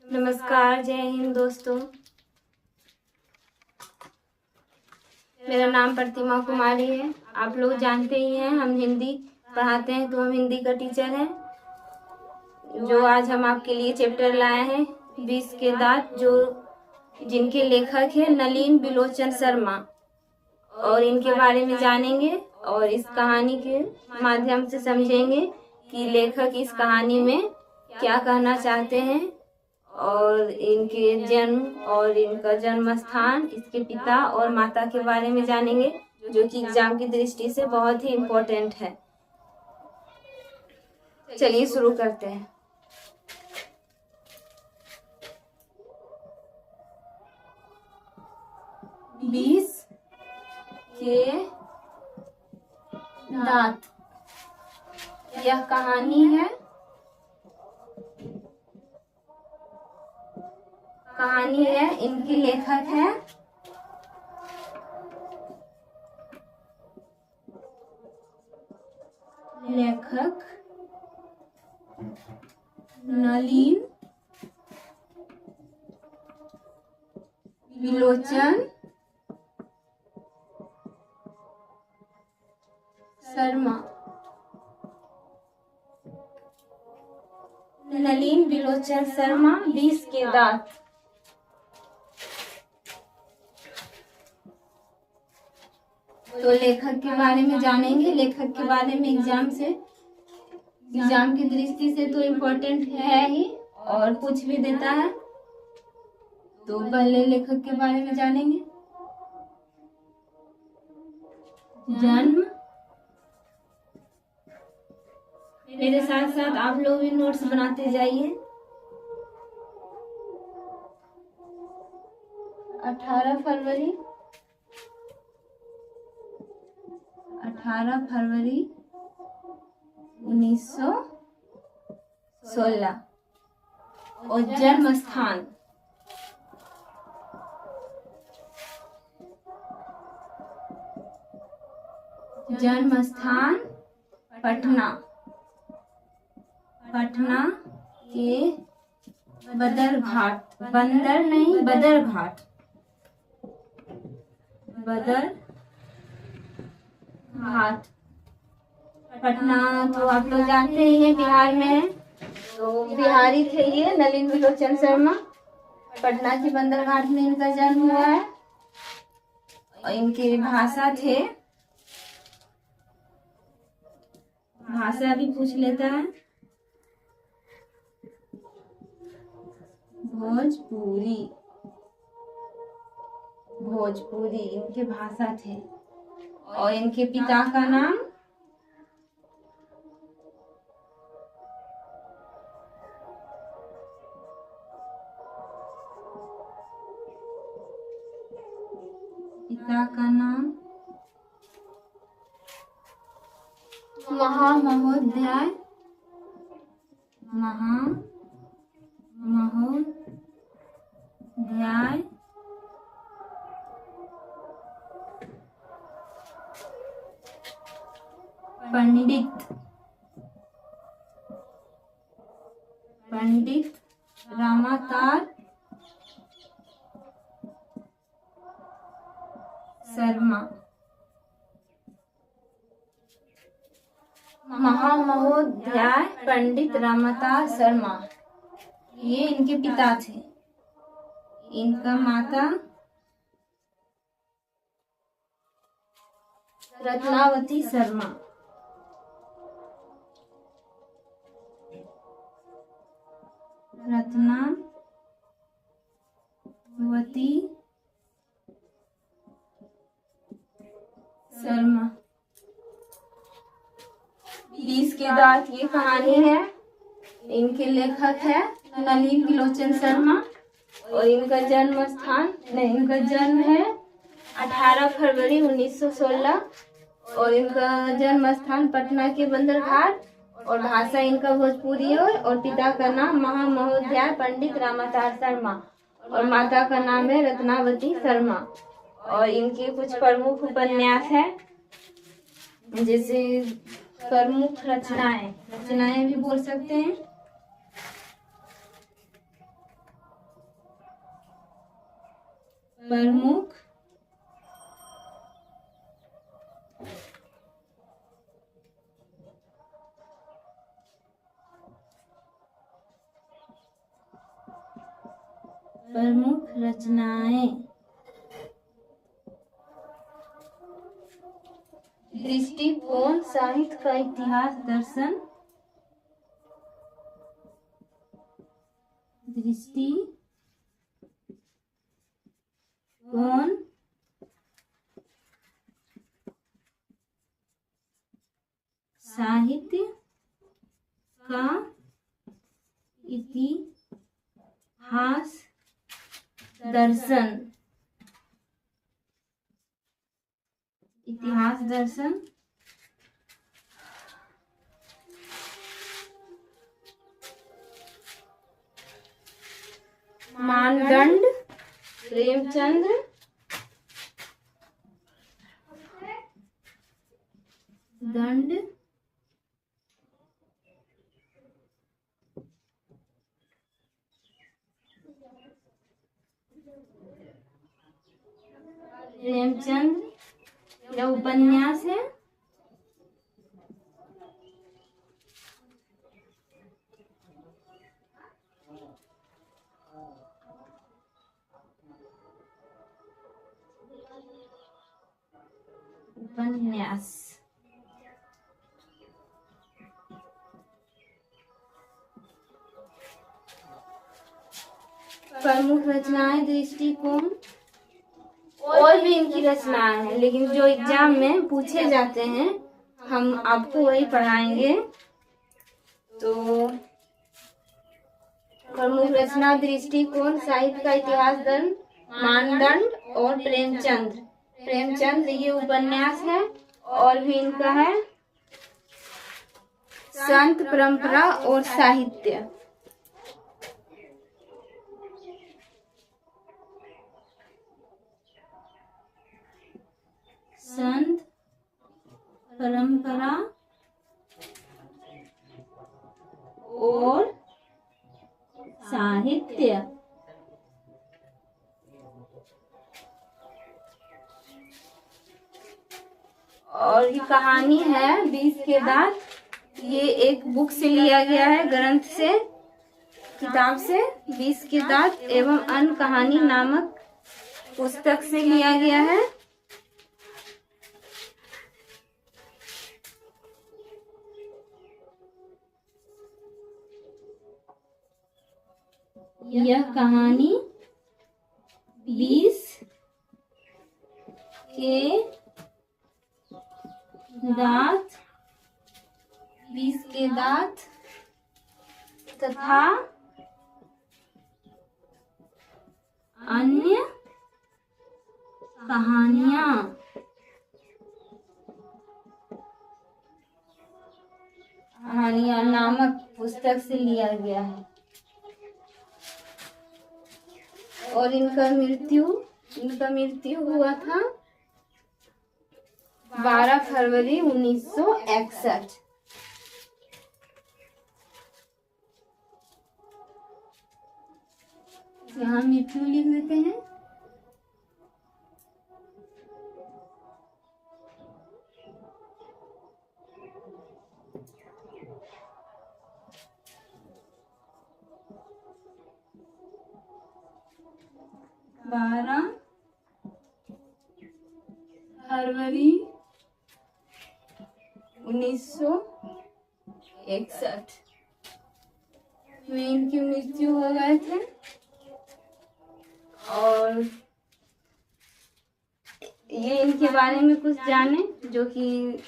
नमस्कार, जय हिंद दोस्तों। मेरा नाम प्रतिमा कुमारी है। आप लोग जानते ही हैं, हम हिंदी पढ़ाते हैं तो हम हिंदी का टीचर हैं। जो आज हम आपके लिए चैप्टर लाए हैं 20 के दांत, जो जिनके लेखक हैं नलिन बिलोचन शर्मा, और इनके बारे में जानेंगे और इस कहानी के माध्यम से समझेंगे कि लेखक इस कहानी में क्या कहना चाहते हैं, और इनके जन्म और इनका जन्म स्थान, इसके पिता और माता के बारे में जानेंगे, जो कि एग्जाम की दृष्टि से बहुत ही इम्पोर्टेंट है। चलिए शुरू करते हैं। बीस के दांत, यह कहानी है। इनके लेखक है नलिन बिलोचन शर्मा। नलिन बिलोचन शर्मा, 20 के दांत। तो लेखक के बारे में जानेंगे। लेखक के बारे में एग्जाम की दृष्टि से तो इम्पोर्टेंट है ही, और पूछ भी देता है। तो पहले लेखक के बारे में जानेंगे। जन्म, मेरे साथ साथ आप लोग भी नोट्स बनाते जाइए। 18 फरवरी 1916। और जन्म स्थान पटना के बदरघाट, बंदर नहीं बदरघाट, पटना तो आप लोग जानते ही हैं, बिहार में है। तो बिहारी थे ये नलिन बिलोचन शर्मा। पटना की बंदरघाट में इनका जन्म हुआ है। और इनकी भाषा भी पूछ लेता है, भोजपुरी इनके भाषा थे। और इनके पिता का नाम महामहोदय पंडित रामातार शर्मा। महामहोदय पंडित रामातार शर्मा, ये इनके पिता थे। इनका माता रत्नावती शर्मा। रत्नावती शर्मा। 20 के दांत ये कहानी है। इनके लेखक है नलिन बिलोचन शर्मा। और इनका जन्म है 18 फरवरी 1916। और इनका जन्म स्थान पटना के बंदरघाट, और भाषा इनका भोजपुरी है। और पिता का नाम महामहोदय पंडित रामातार शर्मा, और माता का नाम है रत्नावती शर्मा। और इनके कुछ प्रमुख उपन्यास हैं, जैसे प्रमुख रचनाएं भी बोल सकते हैं। प्रमुख रचनाएं। दृष्टिकोण साहित्य का इतिहास दर्शन। दृष्टिकोण साहित्य का इतिहास दर्शन। इतिहास दर्शन। मानदंड प्रेमचंद। दंड प्रेमचंद। यह उपन्यास है। उपन्यास। प्रमुख रचनाएं दृष्टिकोण। और भी इनकी रचनाएं हैं, लेकिन जो एग्जाम में पूछे जाते हैं हम आपको वही पढ़ाएंगे। तो प्रमुख रचना दृष्टिकोण साहित्य का इतिहास दर्शन, मानदंड और प्रेमचंद। प्रेमचंद ये उपन्यास है। और भी इनका है संत परंपरा और साहित्य। संत परंपरा और साहित्य। और ये कहानी है 20 के दांत। ये एक बुक से लिया गया है, ग्रंथ से, किताब से। 20 के दांत एवं अन्य कहानी नामक पुस्तक से लिया गया है। यह कहानी 20 के दांत, 20 के दांत तथा अन्य कहानियां नामक पुस्तक से लिया गया है। और इनका मृत्यु हुआ था 12 फरवरी 1961। यहाँ मृत्यु लिख देते हैं। फरवरी 1961 में इनकी मृत्यु हो गए थे। और ये इनके बारे में कुछ जाने, जो कि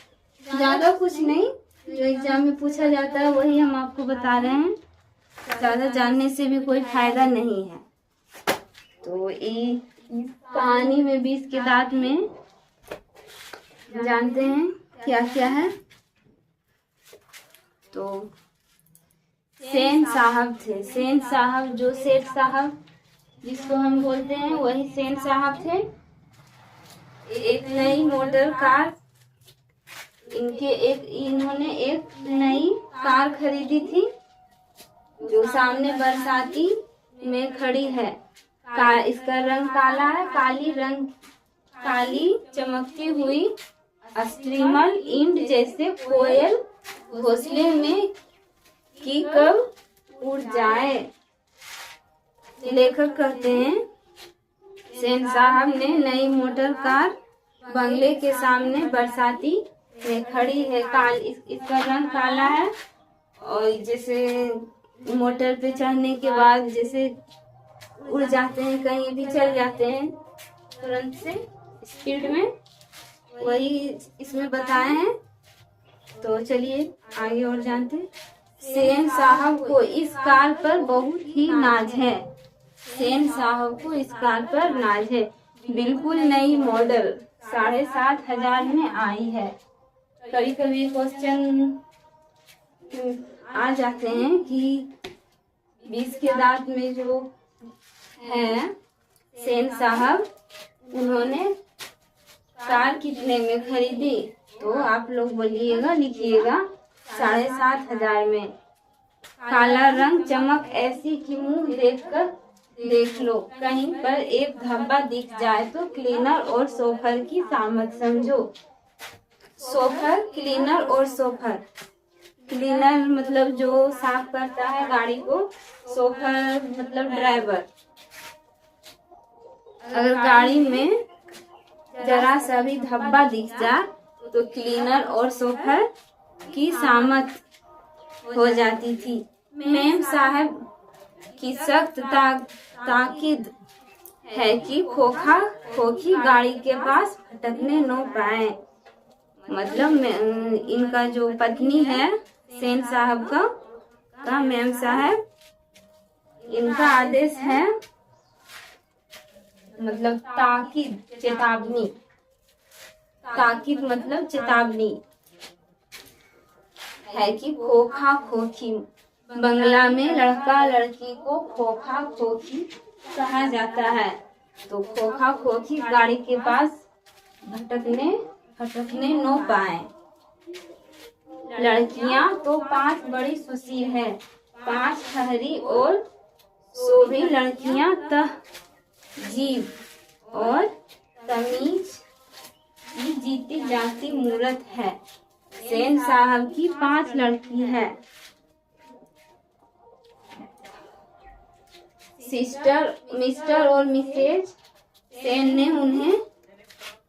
ज्यादा कुछ नहीं, जो एग्जाम में पूछा जाता है वही हम आपको बता रहे हैं। ज्यादा जानने से भी कोई फायदा नहीं है। तो ये कहानी में 20 के दांत में जानते हैं क्या क्या है। तो सेन साहब थे। सेन साहब, जो सेठ साहब जिसको हम बोलते हैं, वही सेन साहब थे। एक नई मोटर कार इन्होंने एक नई कार खरीदी थी, जो सामने बरसाती में खड़ी है। इसका रंग काला है। काली चमकती हुई स्ट्रीमर इंड जैसे कोयल घोंसले में की कब उड़ जाए। लेखक कहते हैं सेन साहब ने नई मोटर कार बंगले के सामने बरसाती में खड़ी है। इसका रंग काला है और जैसे मोटर पे चढ़ने के बाद जैसे उड़ जाते हैं, कहीं भी चल जाते हैं तुरंत से स्पीड में, वही इसमें बताए हैं। तो चलिए आगे और जानते हैं। सेन साहब को इस कार पर बहुत ही नाज है। सेन साहब को इस कार पर नाज है। बिल्कुल नई मॉडल 7,500 में आई है। कभी कभी क्वेश्चन आ जाते हैं कि 20 के दांत में जो है सेन साहब, उन्होंने कार कितने में खरीदी? तो आप लोग बोलिएगा, लिखिएगा 7,500 में। काला रंग चमक ऐसी कि मुंह देखकर देख लो, कहीं पर एक धब्बा दिख जाए तो क्लीनर और सोफर की सामत समझो। सोफर, क्लीनर और सोफर। क्लीनर मतलब जो साफ करता है गाड़ी को, सोफर मतलब ड्राइवर। अगर गाड़ी में जरा सा भी धब्बा दिख जाए तो क्लीनर और सोफर की सामत हो जाती थी। मेम साहब की सख्त ताकीद है कि खोखी गाड़ी के पास भटकने न पाए। मतलब इनका जो पत्नी है सेन साहब का मेम साहब, इनका आदेश है, मतलब ताकीद, चेतावनी। ताकीद मतलब चेतावनी है कि खोखी बंगला में लड़का लड़की को खोखी कहा जाता है। तो खोखी गाड़ी के पास भटकने न पाए। लड़कियां तो 5 बड़ी सुशील है, 5 ठहरी और सोभी लड़कियां तहजीब और तमीज की जीती जाती मूरत है। सेन साहब की 5 लड़की है। मिस्टर और मिसेज सेन ने उन्हें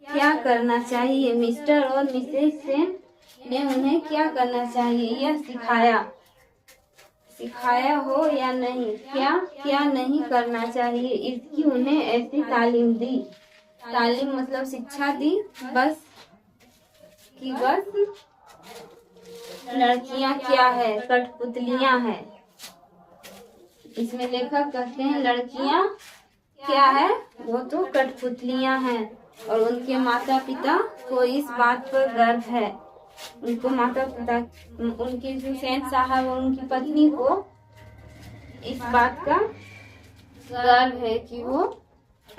क्या करना चाहिए? मिस्टर और मिसेज सेन ने उन्हें क्या करना चाहिए यह सिखाया हो या नहीं, क्या नहीं करना चाहिए, इसकी उन्हें ऐसी तालीम दी। तालीम मतलब शिक्षा दी, बस लड़कियां क्या है? कठपुतलियां हैं। इसमें लेखक कहते हैं लड़कियां क्या है? वो तो कठपुतलियां हैं। और उनके माता पिता को इस बात पर गर्व है। उनको माता पिता, उनके जो सेन साहब और उनकी पत्नी को इस बात का गर्व है कि वो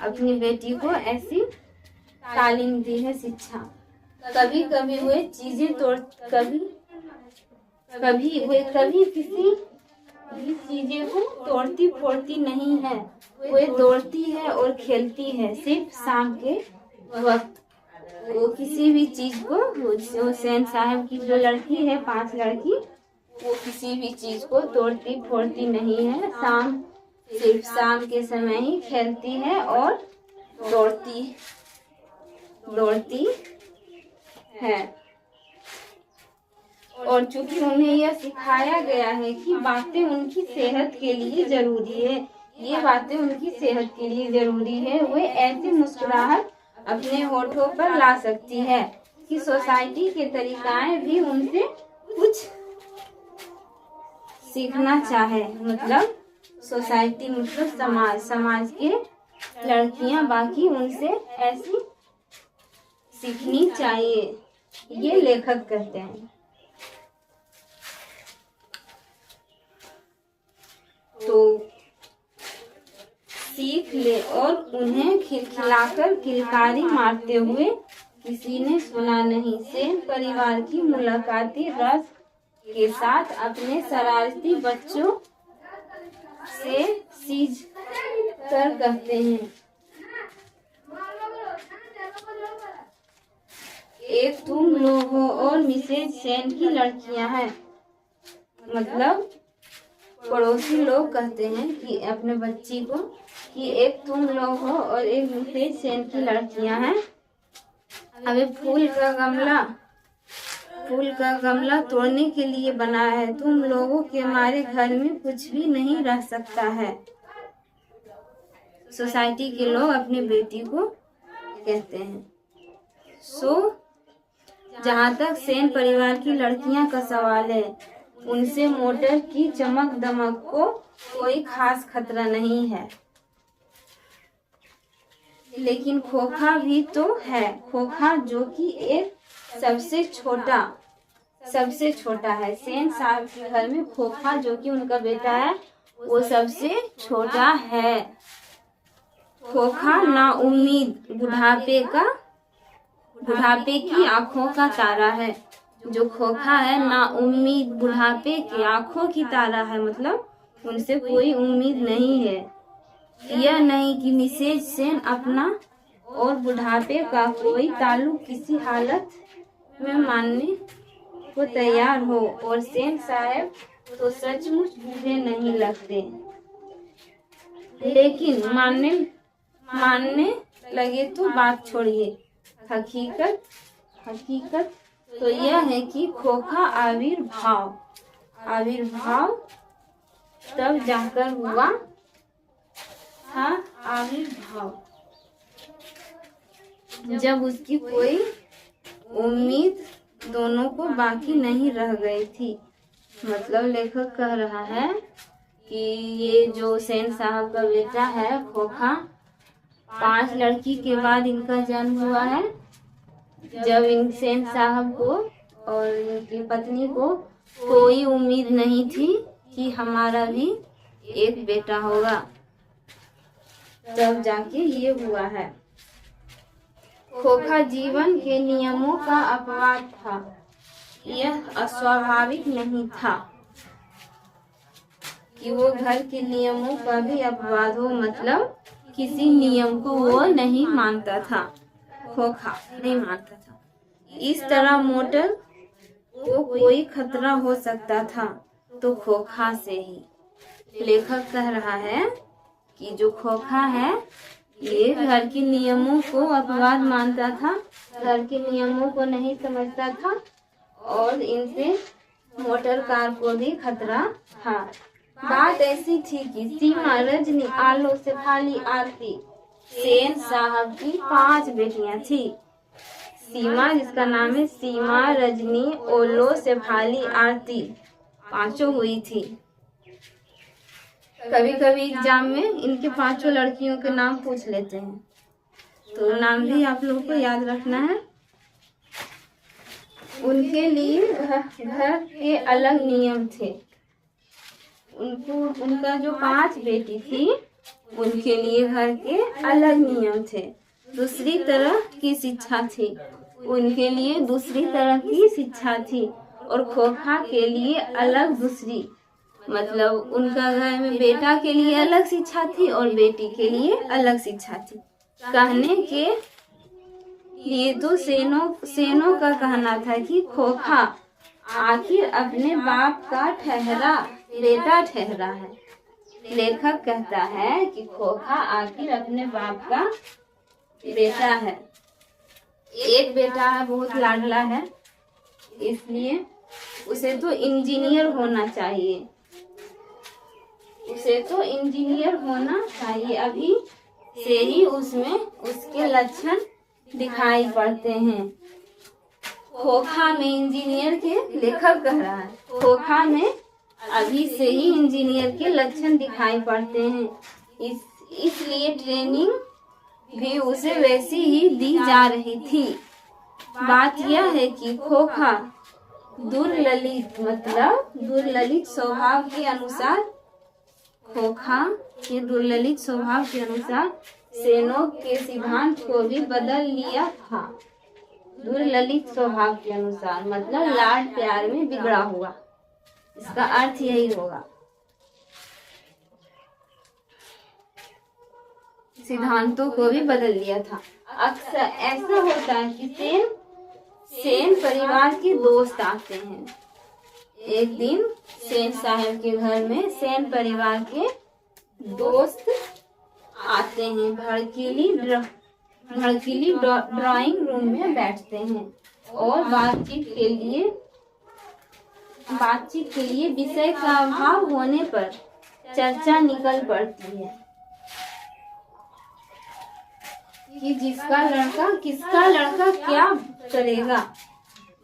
अपनी बेटी को ऐसी तालीम दी है, शिक्षा। कभी वे चीजें कभी किसी भी चीजें को तोड़ती फोड़ती नहीं है। वे दौड़ती है और खेलती है। सिर्फ शाम के वक्त वो किसी भी चीज को, जो सेन साहब की जो लड़की है, 5 लड़की, वो किसी भी चीज को तोड़ती फोड़ती नहीं है। सिर्फ शाम के समय ही खेलती है और दौड़ती है। और चूंकि उन्हें यह सिखाया गया है कि बातें उनकी सेहत के लिए जरूरी है, ये बातें उनकी सेहत के लिए जरूरी है, वे ऐसी मुस्कुराहट अपने होठों पर ला सकती है कि सोसाइटी के तरीकाएं भी उनसे कुछ सीखना चाहे। मतलब सोसाइटी मतलब समाज के लड़कियां बाकी उनसे ऐसी सीखनी चाहिए, ये लेखक कहते हैं। तो सीख ले। और उन्हें खिलखिलाकर किलकारी मारते हुए किसी ने सुना नहीं। सेन परिवार की मुलाकाती रस के साथ अपने शरारती बच्चों से सीज कर कहते हैं। एक तुम लोग हो और मिसेज सेन की लड़कियां हैं। मतलब पड़ोसी लोग कहते हैं कि अपने बच्ची को कि एक तुम लोग हो और एक मिसेज सेन की लड़कियां हैं। अभी फूल का गमला तोड़ने के लिए बना है। तुम लोगों के हमारे घर में कुछ भी नहीं रह सकता है। सोसाइटी के लोग अपनी बेटी को कहते हैं। जहाँ तक सेन परिवार की लड़कियां का सवाल है, उनसे मोटर की चमक दमक को कोई खास खतरा नहीं है। लेकिन खोखा भी तो है। खोखा जो कि एक सबसे छोटा है। सेन साहब के घर में खोखा जो कि उनका बेटा है, वो सबसे छोटा है। खोखा ना उम्मीद बुढ़ापे की आंखों का तारा है। जो खोखा है ना उम्मीद बुढ़ापे की आंखों की तारा है। मतलब उनसे कोई उम्मीद नहीं है। यह नहीं कि मिसेज सेन अपना और बुढ़ापे का कोई ताल्लुक किसी हालत में मानने को तैयार हो। और सेन साहब तो सचमुच बूढ़े नहीं लगते। लेकिन मानने लगे तो बात छोड़िए। हकीकत तो यह है कि खोखा आविर्भाव तब जाकर हुआ था। आविर्भाव जब उसकी कोई उम्मीद दोनों को बाकी नहीं रह गई थी। मतलब लेखक कह रहा है कि ये जो सेन साहब का बेटा है खोखा, 5 लड़की के बाद इनका जन्म हुआ है। जब इन सेन साहब को और इनकी पत्नी को कोई उम्मीद नहीं थी कि हमारा भी एक बेटा होगा, तब जाके ये हुआ है। खोखा जीवन के नियमों का अपवाद था। यह अस्वाभाविक नहीं था कि वो घर के नियमों का भी अपवाद हो। मतलब किसी नियम को वो नहीं मानता था। खोखा नहीं मानता था। इस तरह मोटर को कोई खतरा हो सकता था तो खोखा से ही। लेखक कह रहा है कि जो खोखा है ये घर के नियमों को अपवाद मानता था, घर के नियमों को नहीं समझता था और इनसे मोटर कार को भी खतरा था। बात ऐसी थी कि सीमा, रजनी, आलो, शेफाली, आरती, सेन साहब की 5 बेटियां थी। सीमा, जिसका नाम है सीमा, रजनी, ओलो, शेफाली, आरती, 5 हुई थी। कभी कभी एग्जाम में इनके 5 लड़कियों के नाम पूछ लेते हैं, तो नाम भी आप लोगों को याद रखना है। उनके लिए घर के अलग नियम थे। उनका जो 5 बेटी थी उनके लिए घर के अलग नियम थे। दूसरी तरह की शिक्षा थी, उनके लिए दूसरी तरह की शिक्षा थी। और खोखा के लिए अलग दूसरी, मतलब उनका घर में बेटा के लिए अलग शिक्षा थी और बेटी के लिए अलग शिक्षा थी। कहने के लिए तो सेनों का कहना था कि खोखा आखिर अपने बाप का बेटा ठहरा है। लेखक कहता है कि खोखा आखिर अपने बाप का बेटा है। एक बेटा है, बहुत लाडला है, इसलिए उसे तो इंजीनियर होना चाहिए। अभी से ही उसमें उसके लक्षण दिखाई पड़ते हैं। खोखा में इंजीनियर के, लेखक कह रहा है, खोखा में अभी से ही इंजीनियर के लक्षण दिखाई पड़ते हैं। इसलिए ट्रेनिंग भी उसे वैसी ही दी जा रही थी। बात यह है कि खोखा दुर्ललित स्वभाव के अनुसार सेनों के सिद्धांत को भी बदल लिया था। दुर्ललित स्वभाव के अनुसार मतलब लाड प्यार में बिगड़ा हुआ, इसका अर्थ यही होगा। सिद्धांतों को भी बदल दिया था। अक्सर ऐसा होता है कि सेन परिवार के दोस्त आते हैं। एक दिन सेन साहब के घर में सेन परिवार के दोस्त आते हैं। भड़कीली ड्राइंग रूम में बैठते हैं और बातचीत के लिए विषय का अभाव होने पर चर्चा निकल पड़ती है कि किसका लड़का क्या करेगा।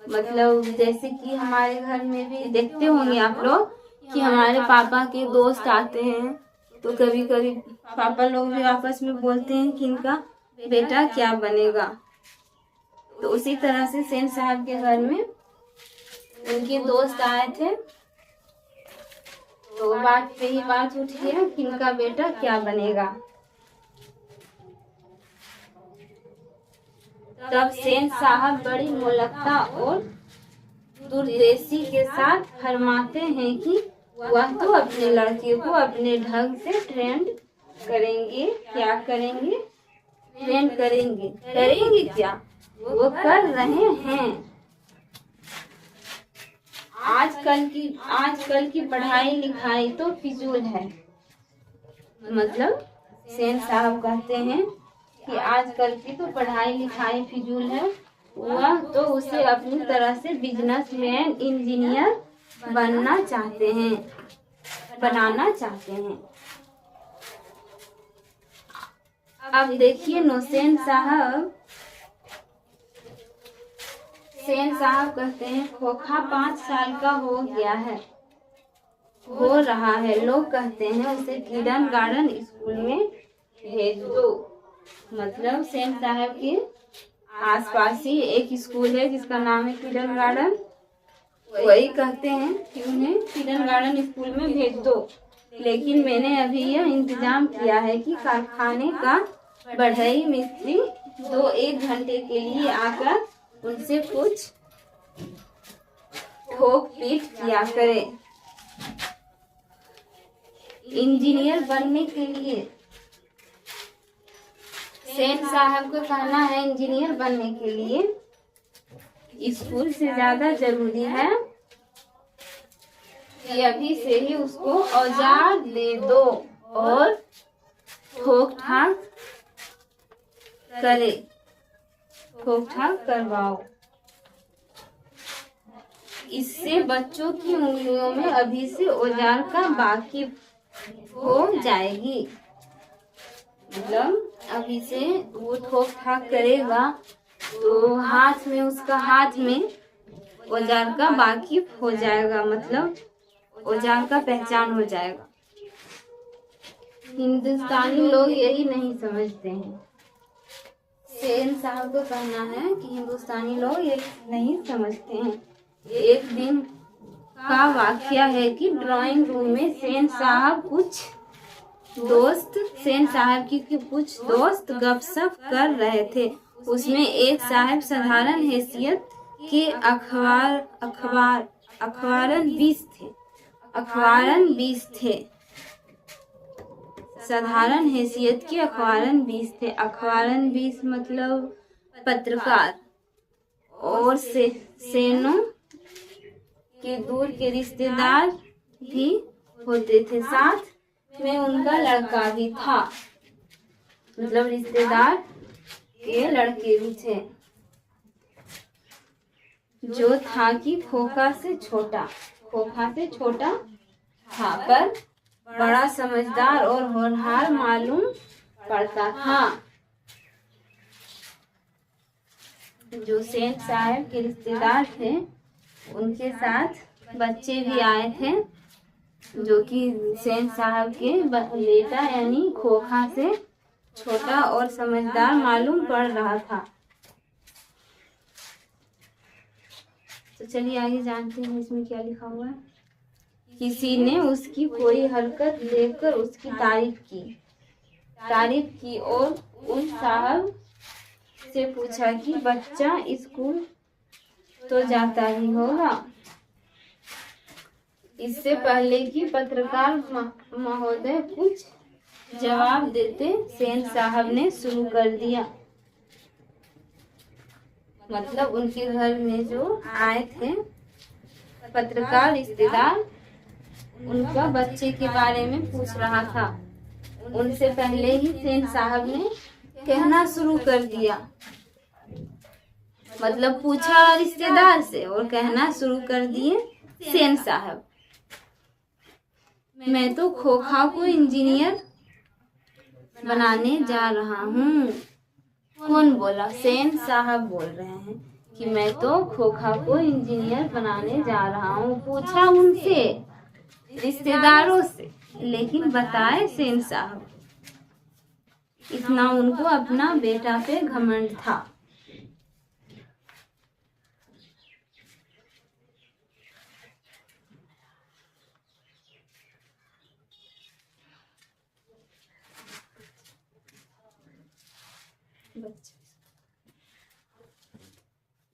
मतलब जैसे कि हमारे घर में भी देखते होंगे आप लोग कि हमारे पापा के दोस्त आते हैं, तो कभी कभी पापा लोग भी आपस में बोलते हैं कि इनका बेटा क्या बनेगा। तो उसी तरह से सेन साहब के घर में उनके दोस्त आए थे, तो बात पे ही बात उठ गया कि इनका बेटा क्या बनेगा। तब सेन साहब बड़ी मोलकता और दूरदर्शी के साथ फरमाते हैं कि वह तो अपने लड़के को अपने ढंग से ट्रेंड करेंगे। क्या करेंगे? ट्रेंड करेंगे। करेंगे क्या? वो कर रहे हैं। आजकल की पढ़ाई लिखाई तो फिजूल है। मतलब सेन साहब कहते हैं कि आजकल की तो पढ़ाई लिखाई फिजूल है। वह तो उसे अपनी तरह से बिजनेसमैन इंजीनियर बनाना चाहते हैं। अब देखिए सेन साहब कहते हैं खोखा 5 साल का हो रहा है। लोग कहते हैं उसे किडन गार्डन स्कूल में भेज दो। मतलब सेन साहब के आसपास ही एक स्कूल है जिसका नाम है किडन गार्डन। वही कहते हैं कि उन्हें किडन गार्डन स्कूल में भेज दो। लेकिन मैंने अभी यह इंतजाम किया है कि कारखाने का बढ़ई मिस्त्री 2-1 घंटे के लिए आकर उनसे कुछ ठोक पीट किया करे। इंजीनियर बनने के लिए सेन साहब को कहना है इंजीनियर बनने के लिए स्कूल से ज्यादा जरूरी है कि अभी से ही उसको औजार दे दो और ठोक ठाक करवाओ। इससे बच्चों की उंगलियों में अभी से औजार का वाकिफ हो जाएगी। मतलब अभी से वो ठोक ठाक करेगा तो उसका हाथ में औजार का वाकिफ हो जाएगा। मतलब औजार का पहचान हो जाएगा। हिंदुस्तानी लोग यही नहीं समझते हैं। सेन साहब को कहना है कि हिंदुस्तानी लोग ये नहीं समझते हैं। एक दिन का वाकया है कि ड्राइंग रूम में सेन साहब की कुछ दोस्त गपशप कर रहे थे। उसमें एक साहब साधारण हैसियत के अखबारन 20 थे। साधारण हैसियत के अखबारन 20 थे। अखबारन 20 मतलब पत्रकार। और सेनों के दूर के रिश्तेदार भी होते थे। साथ में उनका लड़का भी था। मतलब रिश्तेदार के लड़के भी थे, जो था कि खोखा से छोटा था, पर बड़ा समझदार और होनहार मालूम पड़ता था। जो सेन साहब के रिश्तेदार थे उनके साथ बच्चे भी आए थे, जो कि सेन साहब के बेटा यानी खोखा से छोटा और समझदार मालूम पड़ रहा था। तो चलिए आगे जानते हैं इसमें क्या लिखा हुआ है। किसी ने उसकी कोई हरकत देखकर उसकी तारीफ की और उन साहब से पूछा कि बच्चा स्कूल तो जाता ही होगा। इससे पहले कि पत्रकार महोदय कुछ जवाब देते सेन साहब ने शुरू कर दिया। मतलब उनके घर में जो आए थे पत्रकार रिश्तेदार, उनका बच्चे के बारे में पूछ रहा था। उनसे पहले ही सेन साहब ने कहना शुरू कर दिया। मतलब पूछा रिश्तेदार से और कहना शुरू कर दिए सेन साहब, मैं तो खोखा को इंजीनियर बनाने जा रहा हूँ। कौन बोला? सेन साहब बोल रहे हैं कि मैं तो खोखा को इंजीनियर बनाने जा रहा हूँ। पूछा उनसे, रिश्तेदारों से, लेकिन बताए सेन साहब। इतना उनको अपना बेटा पे घमंड था।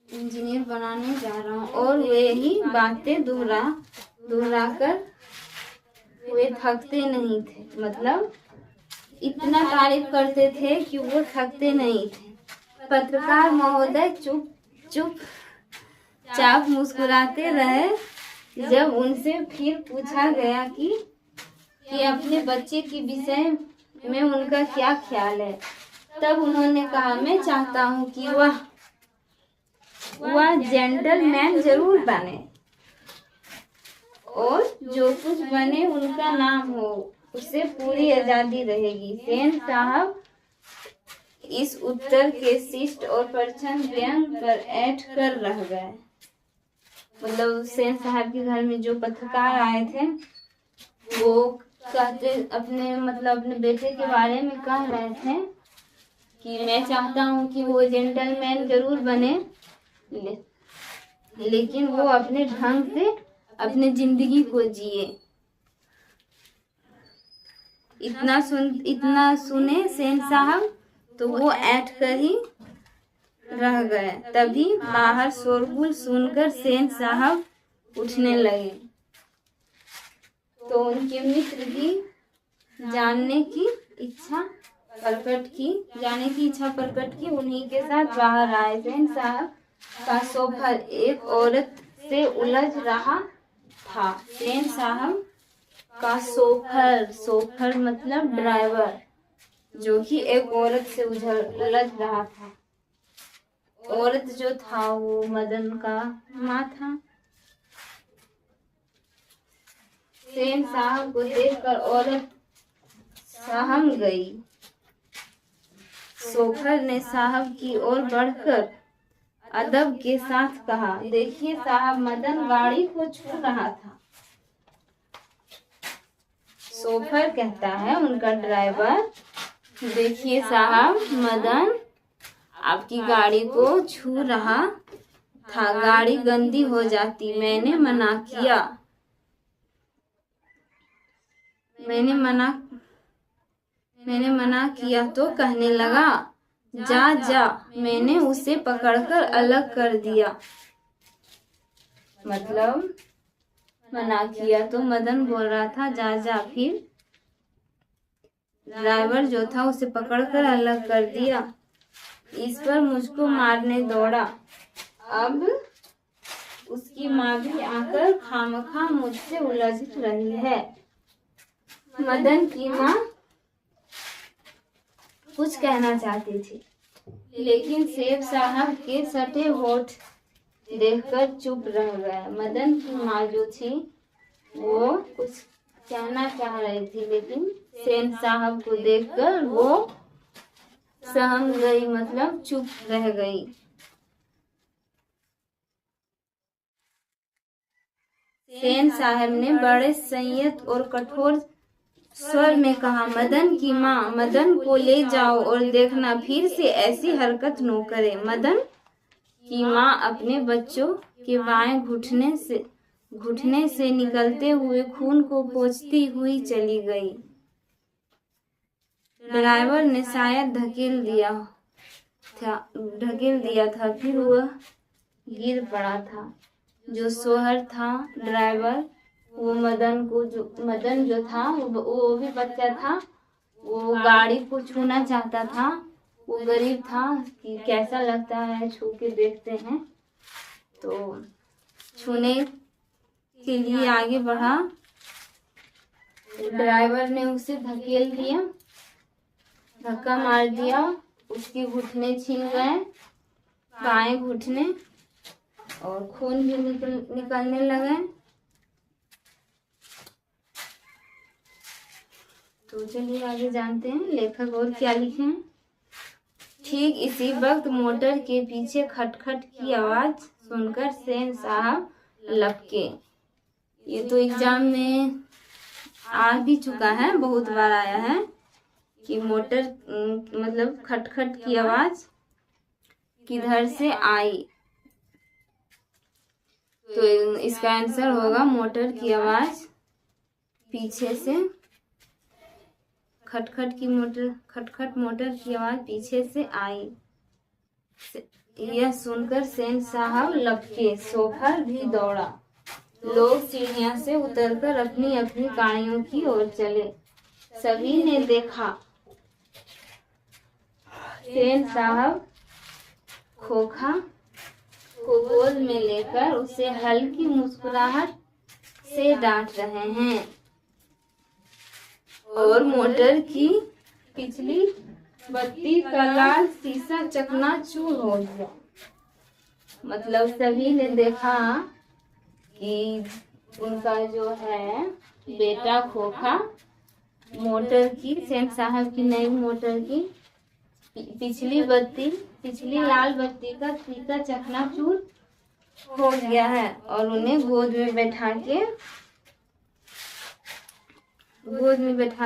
इंजीनियर बनाने जा रहा हूँ, और वही बातें दोहरा कर वे थकते नहीं थे। मतलब इतना तारीफ करते थे कि वो थकते नहीं थे। पत्रकार महोदय चुप चाप मुस्कुराते रहे। जब उनसे फिर पूछा गया कि अपने बच्चे के विषय में उनका क्या ख्याल है, तब उन्होंने कहा, मैं चाहता हूँ कि वह जेंटलमैन जरूर बने और जो कुछ बने उनका नाम हो, उसे पूरी आजादी रहेगी। सेन साहब इस उत्तर के शिष्ट और प्रचंड व्यंग पर ऐठ कर रह गए। मतलब सेन साहब के घर में जो पत्रकार आए थे वो कहते अपने बेटे के बारे में कह रहे थे कि मैं चाहता हूँ कि वो जेंटलमैन जरूर बने, लेकिन वो अपने ढंग से अपने जिंदगी को जिए। इतना सुने सेन साहब तो वो ऐठ कर ही रह गए। तभी बाहर शोरगुल सुनकर सेन साहब उठने लगे, तो उनके मित्र भी जानने की इच्छा प्रकट की उन्हीं के साथ बाहर आए। सेन साहब का सोफर एक औरत से उलझ रहा था। सेन साहब का सोफर मतलब ड्राइवर, जो कि एक औरत से उलझ रहा था। औरत जो था वो मदन का माँ था। सेन साहब को देखकर औरत सहम गई। सोफर ने साहब की ओर बढ़कर अदब के साथ कहा, देखिए साहब, मदन गाड़ी को छू रहा था। सोफर कहता है उनका ड्राइवर, देखिए साहब, मदन आपकी गाड़ी को छू रहा था, गाड़ी गंदी हो जाती, मैंने मना किया तो कहने लगा, जा। मैंने उसे पकड़कर अलग कर दिया। मतलब मना किया तो मदन बोल रहा था जा, फिर ड्राइवर जो था उसे पकड़कर अलग कर दिया। इस पर मुझको मारने दौड़ा। अब उसकी माँ भी आकर खामखा मुझसे उलझ रही है। मदन की माँ कुछ कहना चाहती थी, लेकिन सेठ साहब के सटे होठ देखकर चुप रह गए। मदन की माँ जो थी वो कुछ कहना चाह रही थी, लेकिन सेन साहब को देखकर वो सहम गई, मतलब चुप रह गई। सेन साहब ने बड़े संयत और कठोर स्वर में कहा, मदन की माँ, मदन को ले जाओ और देखना फिर से ऐसी हरकत न करे। मदन की माँ अपने बच्चों के बाएं घुटने से निकलते हुए खून को पोंछती हुई चली गई। ड्राइवर ने शायद ढकेल दिया था, फिर वह गिर पड़ा था। जो सोहर था ड्राइवर, वो मदन जो था वो भी बच्चा था, वो गाड़ी को छूना चाहता था। वो गरीब था कि कैसा लगता है, छू के देखते हैं। तो छूने के लिए आगे बढ़ा, ड्राइवर ने उसे धकेल दिया, धक्का मार दिया, उसके घुटने छिल गए, बाएं घुटने, और खून भी निकलने लगे। तो चलिए आगे जानते हैं लेखक और क्या लिखे हैं। ठीक इसी वक्त मोटर के पीछे खटखट की आवाज सुनकर सेन साहब लपके। ये तो एग्जाम में आ भी चुका है, बहुत बार आया है कि मोटर मतलब खटखट की आवाज किधर से आई। तो इसका आंसर होगा मोटर की आवाज पीछे से, खटखट मोटर की आवाज पीछे से आई। यह सुनकर सेन साहब लपके, सोफर भी दौड़ा। लोग सीढ़ियां से उतरकर अपनी अपनी गाड़ियों की ओर चले। सभी ने देखा सेन साहब खोखा को गोद में लेकर उसे हल्की मुस्कुराहट से डांट रहे हैं और मोटर की पिछली बत्ती का लाल शीशा चकनाचूर हो गया। मतलब सभी ने देखा कि उनका जो है बेटा खोखा मोटर की, सेन साहब की नई मोटर की पिछली लाल बत्ती का शीशा चकनाचूर हो गया है और उन्हें गोद में बैठा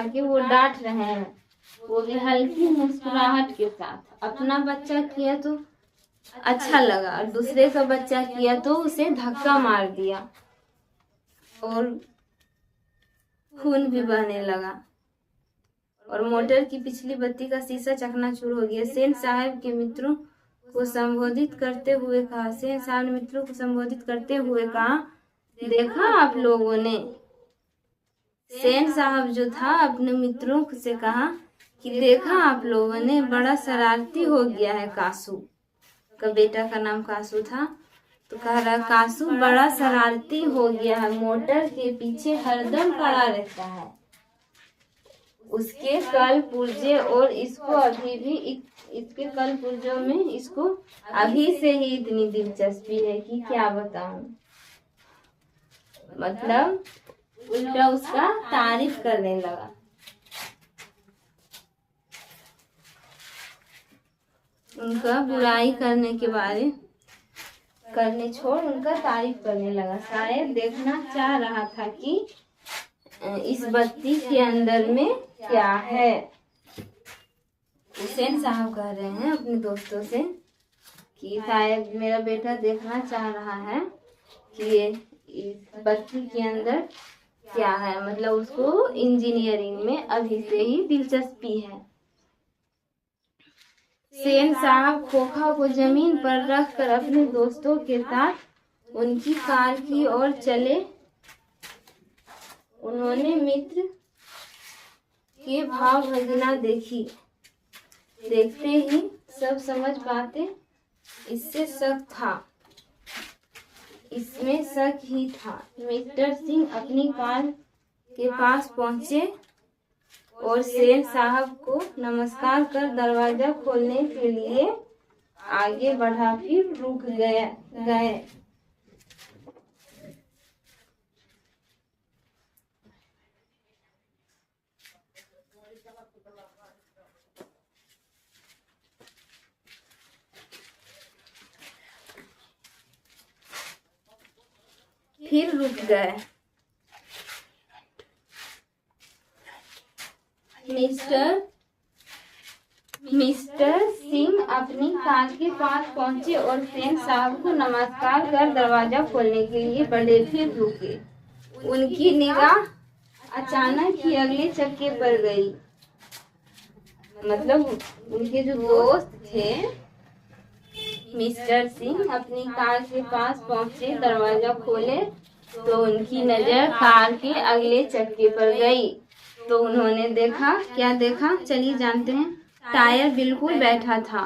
के वो डांट रहे हैं, वो भी हल्की मुस्कुराहट के साथ। अपना बच्चा किया तो अच्छा लगा, और दूसरे का बच्चा किया तो उसे धक्का मार दिया और खून भी बहने लगा और मोटर की पिछली बत्ती का शीशा चकनाचूर हो गया। सेन साहब के मित्रों को संबोधित करते हुए कहा, सेन साहब ने मित्रों को संबोधित करते हुए कहा, देखा आप लोगों ने। सेन साहब जो था अपने मित्रों से कहा कि देखा आप लोगों ने, बड़ा शरारती हो गया है कासू का, बेटा का नाम कासू था। तो कह रहा कासू बड़ा शरारती हो गया है, मोटर के पीछे हरदम खड़ा रहता है, उसके कल पुर्जे और इसको अभी भी इसके कल पुर्जों में इसको अभी से ही इतनी दिलचस्पी है कि क्या बताऊं। मतलब उल्टा उसका तारीफ करने लगा। उनका बुराई करने छोड़ उनका तारीफ करने लगा। शायद देखना चाह रहा था कि इस बत्ती के अंदर में क्या है। हुसैन साहब कह रहे हैं अपने दोस्तों से कि शायद मेरा बेटा देखना चाह रहा है कि इस बत्ती के अंदर क्या है। मतलब उसको इंजीनियरिंग में अभी से ही दिलचस्पी है। सेन साहब खोखा को जमीन पर रखकर अपने दोस्तों के साथ उनकी कार की ओर चले। उन्होंने मित्र के भाव भंजना देखी। देखते ही सब समझ पाते इसमें शक ही था। मिस्टर सिंह अपनी कार के पास पहुंचे और सेन साहब को नमस्कार कर दरवाजा खोलने के लिए आगे बढ़ा, फिर रुक गए। मिस्टर सिंह अपनी कार के पास पहुंचे और सेन साहब को नमस्कार कर दरवाजा खोलने के लिए बढ़े, फिर रुके। उनकी निगाह अचानक ही अगले चक्के पर गई। मतलब उनके जो दोस्त थे, मिस्टर सिंह अपनी कार के पास पहुंचे, दरवाजा खोले तो उनकी नजर कार के अगले चक्के पर गई। तो उन्होंने देखा, क्या देखा चलिए जानते हैं। टायर बिल्कुल बैठा था,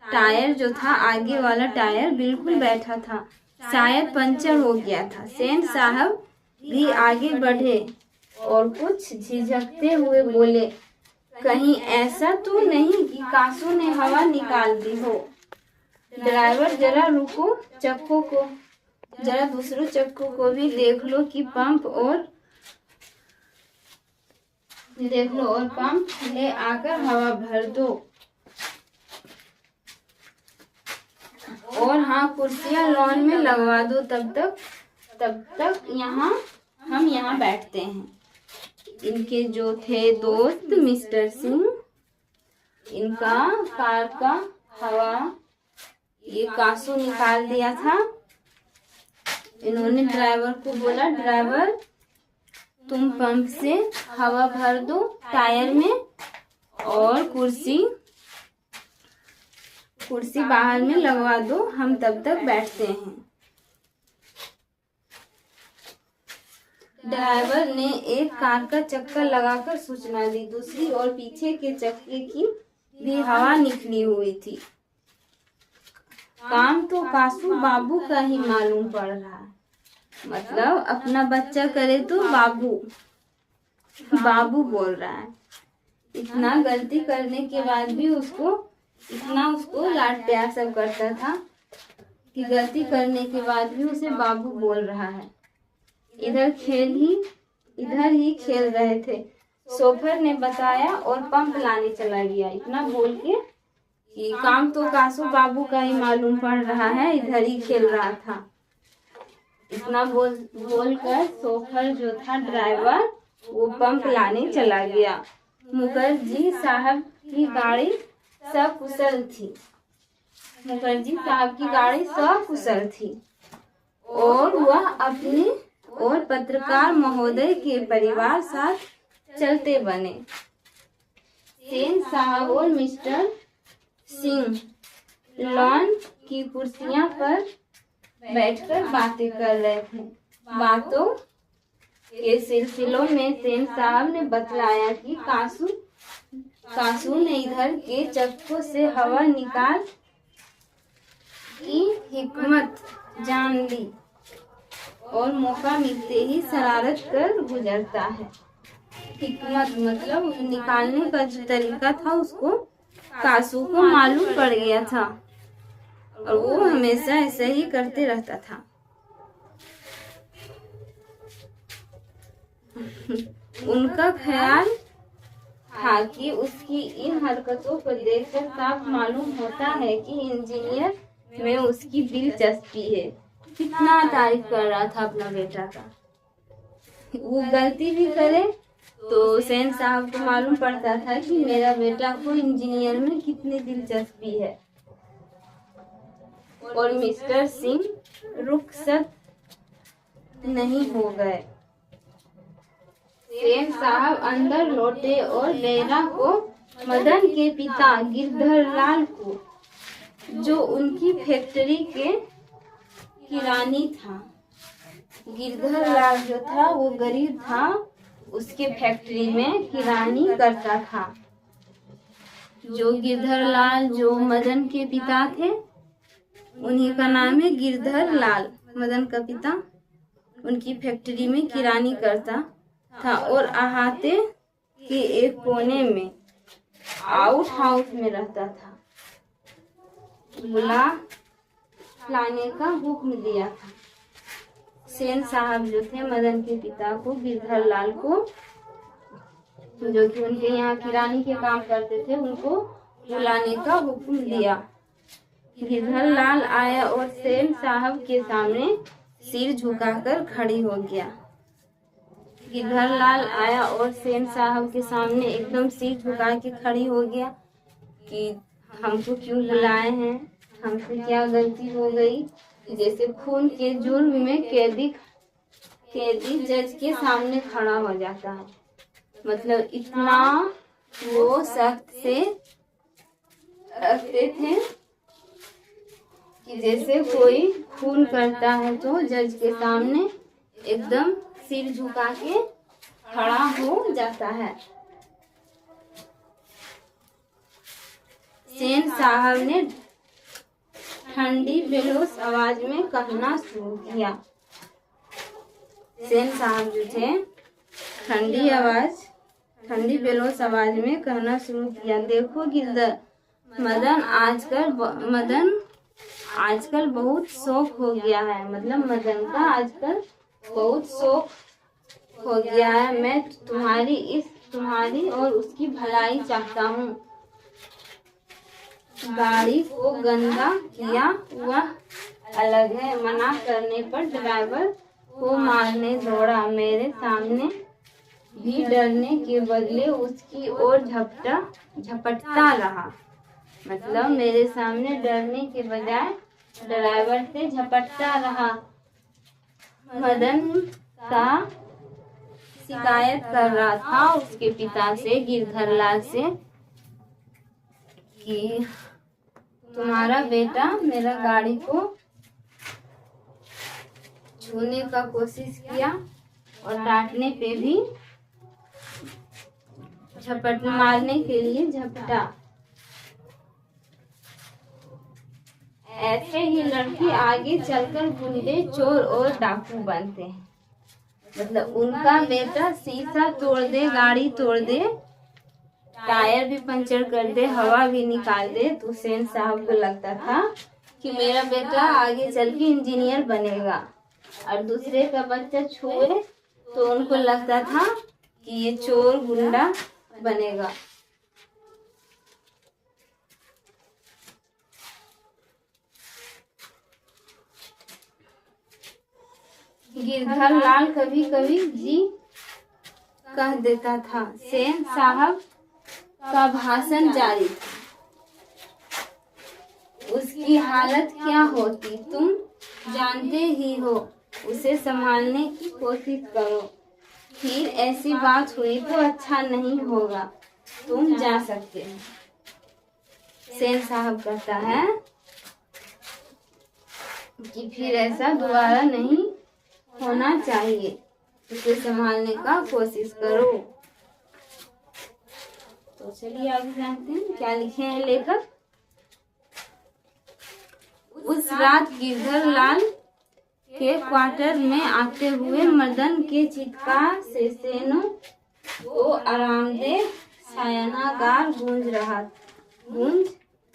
टायर जो था आगे वाला टायर बिल्कुल बैठा था, शायद पंचर हो गया था। सेन साहब भी आगे बढ़े और कुछ झिझकते हुए बोले, कहीं ऐसा तो नहीं कि कासू ने हवा निकाल दी हो। ड्राइवर जरा रुको, चक्कों को जरा दूसरों चक्कों को भी देख लो कि पंप और पंप ले आकर हवा भर दो। और हाँ, कुर्सियां लॉन में लगवा दो, तब तक हम यहाँ बैठते हैं। इनके जो थे दोस्त मिस्टर सिंह, इनका कार का हवा ये कासू निकाल दिया था। इन्होंने ड्राइवर को बोला, ड्राइवर तुम पंप से हवा भर दो टायर में और कुर्सी बाहर में लगवा दो, हम तब तक बैठते हैं। ड्राइवर ने एक कार का चक्कर लगाकर सूचना दी, दूसरी और पीछे के चक्के की भी हवा निकली हुई थी। काम तो कासू बाबू का ही मालूम पड़ रहा है, मतलब अपना बच्चा करे तो बाबू बोल रहा है। इतना गलती करने के बाद भी उसको लाड प्यार सब करता था कि गलती करने के बाद भी उसे बाबू बोल रहा है। इधर ही खेल रहे थे। शोफर ने बताया और पंप लाने चला गया। इतना बोल के कि काम तो कासू बाबू का ही मालूम पड़ रहा है, इधर ही खेल रहा था। इतना बोल कर शोफर जो था ड्राइवर, वो पंप लाने चला गया। मुखर्जी साहब की गाड़ी सकुशल थी और वह अपने और पत्रकार महोदय के परिवार साथ चलते बने। सेन साहब और मिस्टर सिंह लॉन की कुर्सियां पर बैठकर बातें कर रहे थे। बातों के सिलसिलों में सेन साहब ने बतलाया कि कासू ने इधर के चक्कों से हवा निकाल की हिकमत जान ली और मौका मिलते ही शरारत कर गुजरता है। हिकमत मतलब निकालने का जो तरीका था उसको कासू को मालूम पड़ गया था और वो हमेशा ऐसा ही करते रहता था। उनका ख्याल था कि उसकी इन हरकतों को देखकर साफ मालूम होता है कि इंजीनियर में उसकी दिलचस्पी है। कितना तारीफ कर रहा था अपना बेटा का। वो गलती भी करे तो सेन साहब को मालूम पड़ता था कि मेरा बेटा को इंजीनियर में कितनी दिलचस्पी है। और मिस्टर सिंह रुखसत नहीं हो गए। सेन साहब अंदर लौटे और लैला को मदन के पिता गिरधरलाल को, जो उनकी फैक्ट्री के किरानी था। गिरधरलाल जो था वो गरीब था, उसके फैक्ट्री में किरानी करता था। जो गिरधरलाल जो मदन के पिता थे, उन्हीं का नाम है गिरधरलाल। मदन का पिता उनकी फैक्ट्री में किरानी करता था और अहाते के एक कोने में आउट हाउस में रहता था। बुला लाने का हुक्म दिया था। सेन साहब जो थे मदन के पिता को, गिरधरलाल को, जो कि उनके यहाँ किरानी के काम करते थे, उनको बुलाने का हुक्म दिया। गिरधरलाल आया और सेन साहब के सामने सिर झुकाकर खड़ी हो गया। गिरधरलाल आया और सेन साहब के सामने एकदम सिर झुका के खड़ी हो गया कि हमको क्यों बुलाए हैं, हमसे क्या गलती हो गई। जैसे खून के जुर्म में कैदी जज के सामने खड़ा हो जाता है। मतलब इतना वो सख्त से रखते थे कि जैसे कोई खून करता है तो जज के सामने एकदम सिर झुका के खड़ा हो जाता है। सेन साहब ने ठंडी बेलोस आवाज में कहना शुरू किया। सेन साहब जो थे ठंडी बेलोस आवाज में कहना शुरू किया, देखो गिरधर, मदन आजकल बहुत शौक हो गया है। मतलब मदन का आजकल बहुत शौक हो गया है। मैं तुम्हारी और उसकी भलाई चाहता हूँ। गाड़ी को गंदा किया हुआ अलग है। मना करने पर ड्राइवर को मारने दौड़ा। मेरे सामने भी डरने के बदले उसकी ओर झपटता रहा। मतलब मेरे सामने डरने के बजाय ड्राइवर से झपटता रहा। मदन का शिकायत कर रहा था उसके पिता से, गिरधर लाल से, कि तुम्हारा बेटा मेरा गाड़ी को छूने का कोशिश किया और डांटने पे भी मारने के लिए झपटा। ऐसे ही लड़की आगे चलकर गुंडे, चोर और डाकू बनते हैं। मतलब उनका बेटा शीशा तोड़ दे, गाड़ी तोड़ दे, टायर भी पंचर कर दे, हवा भी निकाल दे, तो सेन साहब को लगता था कि मेरा बेटा आगे चल के इंजीनियर बनेगा। और दूसरे का बच्चा छुए तो उनको लगता था कि ये चोर गुंडा बनेगा। गिरधर लाल कभी कभी जी कह देता था। सेन साहब का भाषण जारी था। उसकी हालत क्या होती तुम जानते ही हो। उसे संभालने की कोशिश करो। फिर ऐसी बात हुई तो अच्छा नहीं होगा। तुम जा सकते हो। सेन साहब कहता है कि फिर ऐसा दोबारा नहीं होना चाहिए। उसे संभालने का कोशिश करो। तो चलिए आगे जानते हैं क्या लिखे हैं लेखक। उस रात गिरधर लाल के क्वार्टर में आते हुए मदन के चित्कार से सेनों को आरामदेह शयनागार गूंज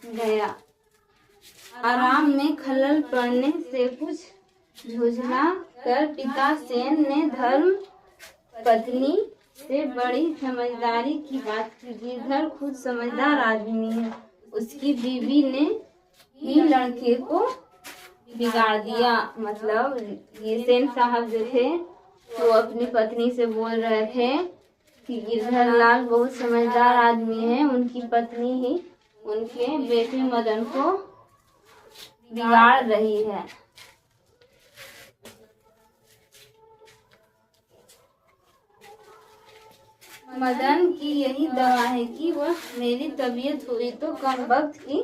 गया। आराम में खलल पड़ने से कुछ झुंझला कर पिता सेन ने धर्म पत्नी से बड़ी समझदारी की बात की। गिरधर खुद समझदार आदमी है। उसकी बीवी ने ही लड़के को बिगाड़ दिया। मतलब ये सेन साहब जो थे वो अपनी पत्नी से बोल रहे थे कि गिरधर लाल बहुत समझदार आदमी है। उनकी पत्नी ही उनके बेटे मदन को बिगाड़ रही है। मदन की यही दवा है कि वह मेरी तबीयत हुई तो कम वक्त की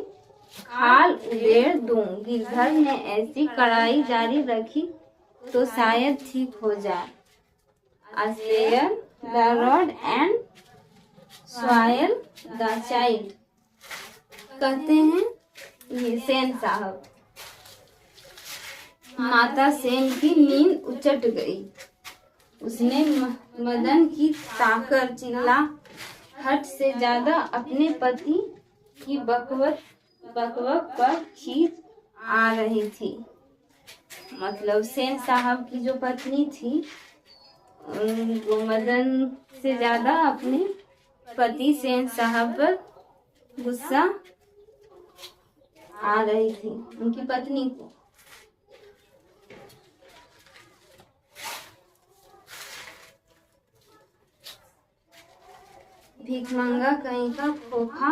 खाल उधेड़ दूं। गिरधर ने ऐसी कड़ाई जारी रखी तो शायद ठीक हो जाए। Spare the rod and spoil the child कहते हैं ये सेन साहब। माता सेन की नींद उचट गई। उसने मदन की ताकर चिल्लाहट से ज्यादा अपने पति की बकवक पर खींच आ रही थी। मतलब सेन साहब की जो पत्नी थी वो मदन से ज्यादा अपने पति सेन साहब पर गुस्सा आ रही थी, उनकी पत्नी को। भिखमंगा कहीं का खोखा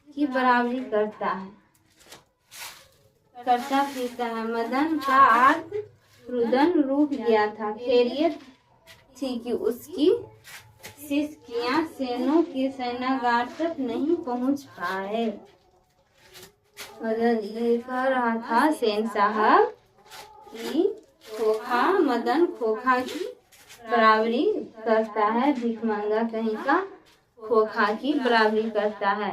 की बराबरी करता फिरता है। मदन का आर्त रुदन रूठ गया था। खैरियत थी कि उसकी शिष्कियां सेनों के शयनागार तक नहीं पहुंच पाए। मदन ये कह रहा था सेन साहब कि मदन खोखा की बराबरी करता है, भिखमंगा कहीं का खोखा की बराबरी करता है।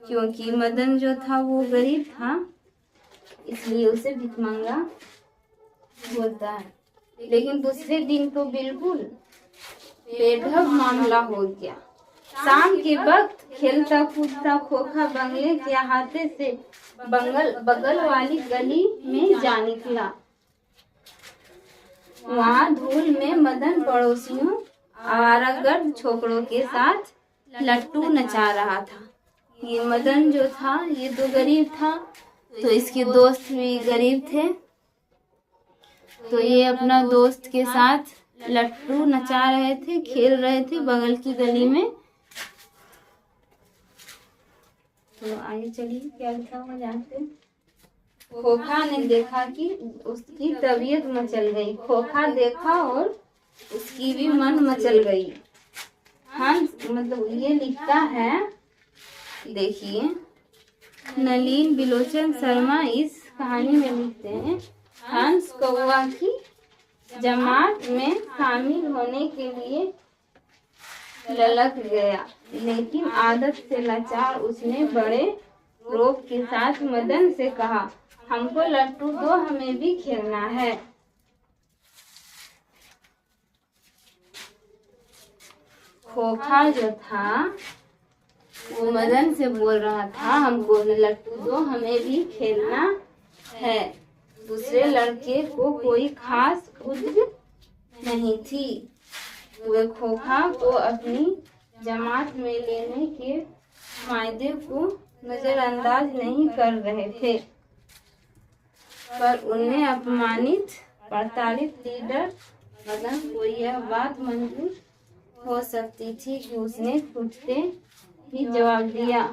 क्योंकि मदन जो था वो गरीब था, इसलिए उसे भिखमंगा बोलता है। लेकिन दूसरे दिन तो बिल्कुल बेढब मामला हो गया। शाम के वक्त खेलता कूदता खोखा बंगले के अहाते से बगल वाली गली में जा निकला। वहाँ धूल में मदन पड़ोसियों आवारागर्द छोकरों के साथ लट्टू नचा रहा था। ये मदन जो था ये तो गरीब था, तो इसके दोस्त भी गरीब थे, तो ये अपना दोस्त के साथ लट्टू नचा रहे थे, खेल रहे थे बगल की गली में। तो आगे चलिए क्या लिखा हुआ जानते हैं। खोखा ने देखा कि उसकी तबीयत मचल गई। खोखा देखा और उसकी भी मन मचल गई। हंस मतलब ये लिखता है, देखिए नलिन बिलोचन शर्मा इस कहानी में लिखते हैं, हंस कौवा की जमात में शामिल होने के लिए ललक गया, लेकिन आदत से लाचार उसने बड़े रोब के साथ मदन से कहा, हमको लट्टू दो, हमें भी खेलना है। खोखा जो था वो मदन से बोल रहा था, हमको लट्टू दो, हमें भी खेलना है। दूसरे लड़के को कोई खास उद्र नहीं थी। वे खोखा को अपनी जमात में लेने के फायदे को नजरअंदाज नहीं कर रहे थे, पर उन्हें अपमानित प्रताड़ित लीडर मदन को यह बात मंजूर हो सकती थी कि उसने छूटते ही जवाब दिया।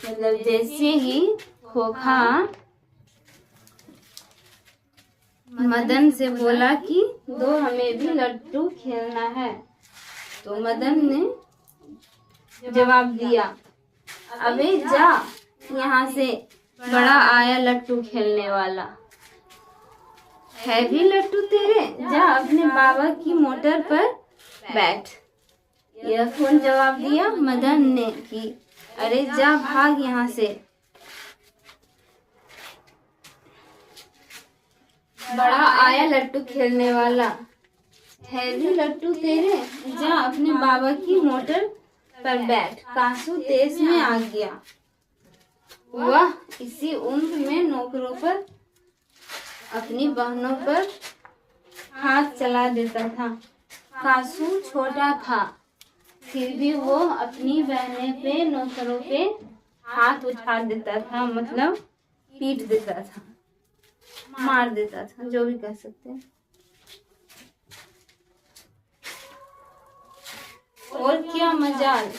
मतलब जैसे ही खोखा मदन से बोला कि दो, हमें भी लट्टू खेलना है, तो मदन ने जवाब दिया, अबे जा यहाँ से, बड़ा आया लट्टू खेलने वाला। है भी लट्टू तेरे, जा अपने बाबा की मोटर पर बैठ। यह कौन जवाब दिया? मदन ने कि अरे जा भाग यहाँ से, बड़ा आया लट्टू खेलने वाला। है भी लट्टू तेरे, जा अपने बाबा की मोटर पर बैठ। कासू देश में आ गया। वह इसी उम्र में नौकरों पर, अपनी बहनों पर हाथ चला देता था। कासू छोटा था, फिर भी वो अपनी बहने पे, नौकरों पे हाथ उठा देता था, मतलब पीट देता था, मार देता था, जो भी कह सकते हैं। और क्या मजाल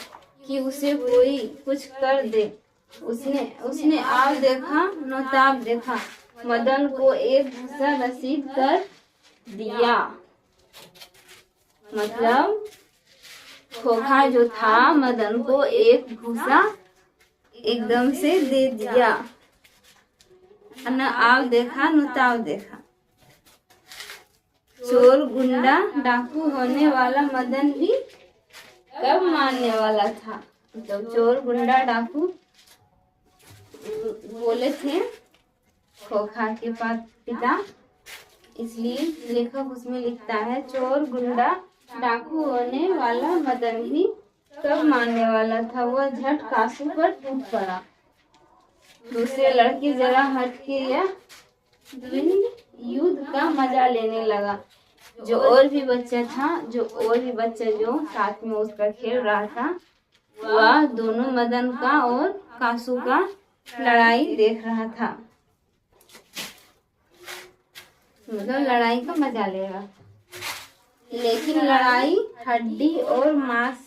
कि उसे कोई कुछ कर दे। उसने आव देखा नौताब देखा, मदन को एक भूसा रसीद कर दिया। मतलब खोखा जो था मदन को एक भूसा एकदम से दे दिया। न आव देखा न ताव देखा। चोर गुंडा डाकू होने वाला मदन भी कब मानने वाला था। तो चोर गुंडा डाकू बोले थे खोखा के पिता, इसलिए लेखक उसमें लिखता है, चोर गुंडा डाकू होने वाला मदन भी कब मानने वाला था। वह झट कासू पर टूट पड़ा। दूसरे लड़के जरा हट के या युद्ध का मजा लेने लगा। जो और भी बच्चा जो साथ में उसका खेल रहा था, वह दोनों मदन का और कासू का लड़ाई देख रहा था। मतलब लड़ाई का मजा ले रहा था। लेकिन लड़ाई हड्डी और मांस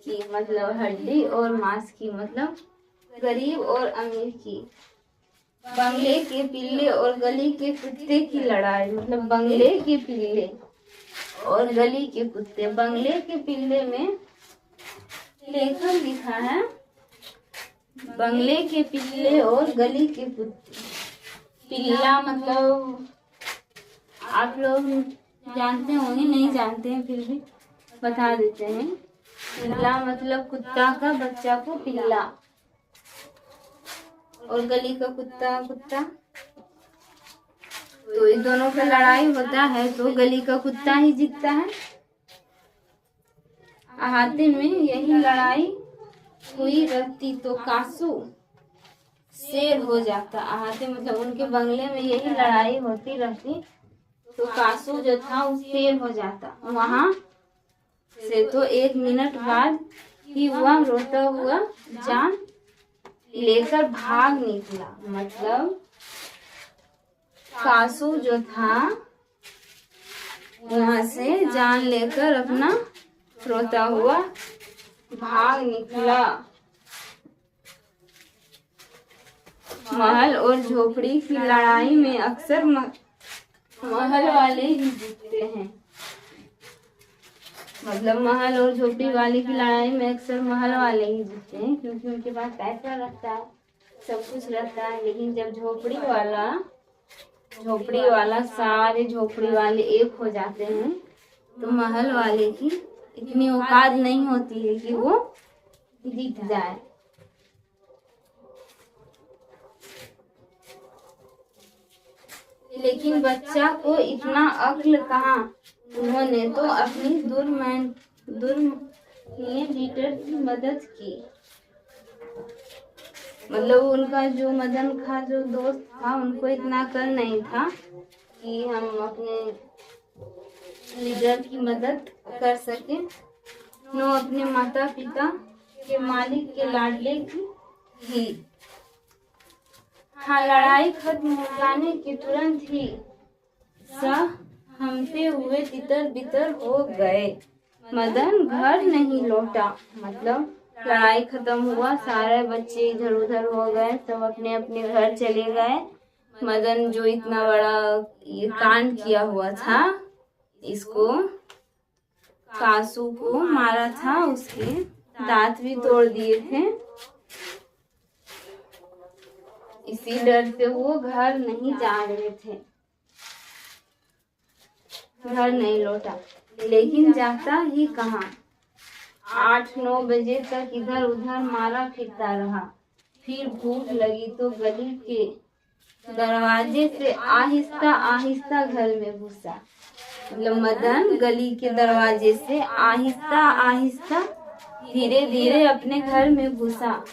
की, मतलब हड्डी और मांस की, मतलब गरीब और अमीर की। बंगले के पिल्ले और गली के कुत्ते की लड़ाई। मतलब बंगले के पिल्ले और गली के कुत्ते। बंगले के पिल्ले में लेखक लिखा है, बंगले के पिल्ले और गली के कुत्ते। पिल्ला मतलब आप लोग जानते होंगे, नहीं जानते हैं फिर भी बता देते हैं। पिल्ला मतलब कुत्ता का बच्चा को पिल्ला, और गली का कुत्ता कुत्ता। तो इन दोनों का लड़ाई होता है तो गली का कुत्ता ही जीतता है। अहाते में यही लड़ाई हुई रहती तो कासू शेर हो जाता। अहाते मतलब उनके बंगले में यही लड़ाई होती रहती तो कासू जो था वो शेर हो जाता। वहां से तो 1 मिनट बाद ही वह रोता हुआ जान लेकर भाग निकला। मतलब कासू जो था वहां से जान लेकर अपना रोता हुआ भाग निकला। महल और झोपड़ी की लड़ाई में अक्सर महल वाले ही जीतते हैं। मतलब महल और झोपड़ी वाले की लड़ाई में अक्सर महल वाले ही जीतते हैं, क्योंकि उनके पास पैसा रहता है, सब कुछ रहता है। लेकिन जब झोपड़ी वाला सारे झोपड़ी वाले एक हो जाते हैं तो महल वाले की इतनी औकात नहीं होती है कि वो जीत जाए। लेकिन बच्चा को इतना अक्ल कहाँ, उन्होंने तो अपनी लीडर की मदद की। मतलब उनका जो मदन का जो दोस्त था उनको इतना अक्ल नहीं था कि हम अपने लीडर की मदद कर सके। नो अपने माता पिता के मालिक के लाडले की थी। हाँ, लड़ाई खत्म हो जाने के तुरंत ही हमसे हुए तितर बितर हो गए। मदन घर नहीं लौटा। मतलब लड़ाई खत्म हुआ, सारे बच्चे इधर उधर हो गए, सब अपने अपने घर चले गए। मदन जो इतना बड़ा ये कांड किया हुआ था, इसको कासू को मारा था, उसके दांत भी तोड़ दिए थे। इसी डर से वो घर नहीं जा रहे थे, घर नहीं लौटा। लेकिन जाता ही कहाँ, 8-9 बजे तक इधर उधर मारा फिरता रहा। फिर भूख लगी तो गली के दरवाजे से आहिस्ता आहिस्ता घर में घुसा। मतलब मदन गली के दरवाजे से आहिस्ता आहिस्ता धीरे धीरे अपने घर में घुसा।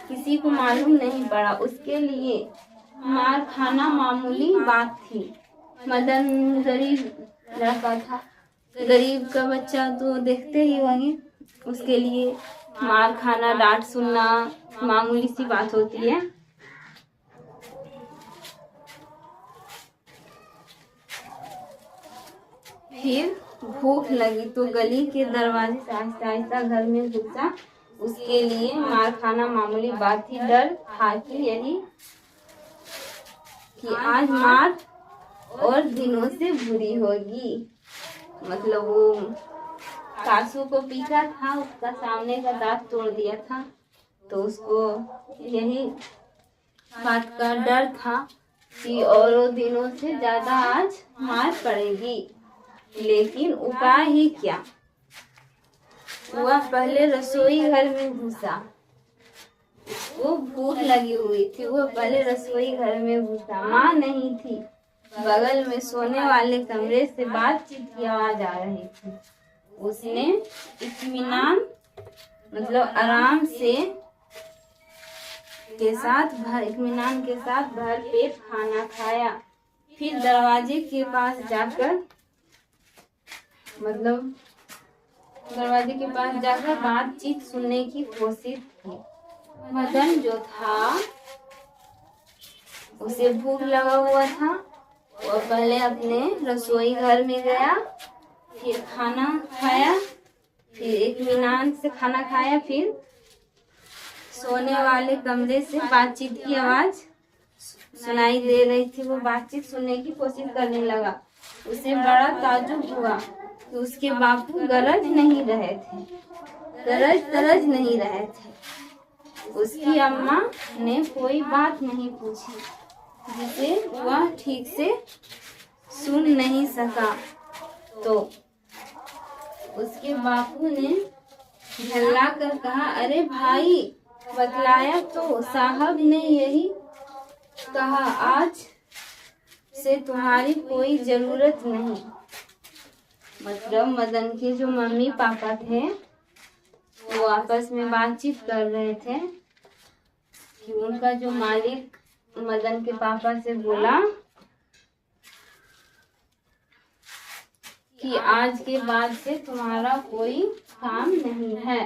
किसी को मालूम नहीं पड़ा। उसके लिए मार खाना मामूली बात थी। मदन गरीब लड़का था, गरीब का बच्चा तो देखते ही होंगे, उसके लिए मार खाना डांट सुनना मामूली सी बात होती है। फिर भूख लगी तो गली के दरवाजे से आहिस्ता आहिस्ता घर में घुसा। उसके लिए मार खाना मामूली बात थी। डर था कि यही कि आज मार और दिनों से बुरी होगी। मतलब वो कासू को पीटा था, उसका सामने का दांत तोड़ दिया था, तो उसको यही बात का डर था कि और दिनों से ज्यादा आज मार पड़ेगी। लेकिन उपाय ही क्या, वह पहले रसोई घर में घुसा। वो भूख लगी हुई थी, वो पहले रसोई घर में घुसा। माँ नहीं थी, बगल में सोने वाले कमरे से बातचीत की आवाज आ रही थी। उसने इत्मीनान मतलब आराम से इत्मीनान के साथ भर पेट खाना खाया। फिर दरवाजे के पास जाकर बातचीत सुनने की कोशिश की। मदन जो था उसे भूख लगा हुआ था, वो पहले अपने रसोई घर में गया, फिर खाना खाया, फिर इत्मीनान से खाना खाया, फिर सोने वाले कमरे से बातचीत की आवाज सुनाई दे रही थी। वो बातचीत सुनने की कोशिश करने लगा। उसे बड़ा ताज्जुब हुआ कि उसके बापू तरज नहीं रहे थे। उसकी अम्मा ने कोई बात नहीं पूछी जिसे वह ठीक से सुन नहीं सका तो उसके बापू ने झल्ला कर कहा, अरे भाई, बतलाया तो साहब ने यही कहा, आज से तुम्हारी कोई जरूरत नहीं। मतलब मदन के जो मम्मी पापा थे वो आपस में बातचीत कर रहे थे कि उनका जो मालिक मदन के पापा से बोला कि आज के बाद से तुम्हारा कोई काम नहीं है।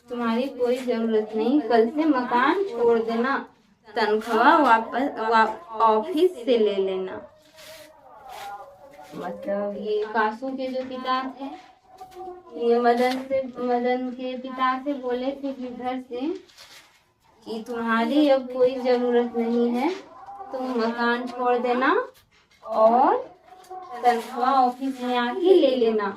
तुम्हारी कोई जरूरत नहीं, कल से मकान छोड़ देना, तनख्वाह वापस ऑफिस से ले लेना। मतलब ये कासू के जो पिता थे, ये मदन के पिता से बोले थे गिरधर से कि तुम्हारी अब कोई जरूरत नहीं है, तुम मकान छोड़ देना और तनख्वाह ऑफिस में आके ले लेना।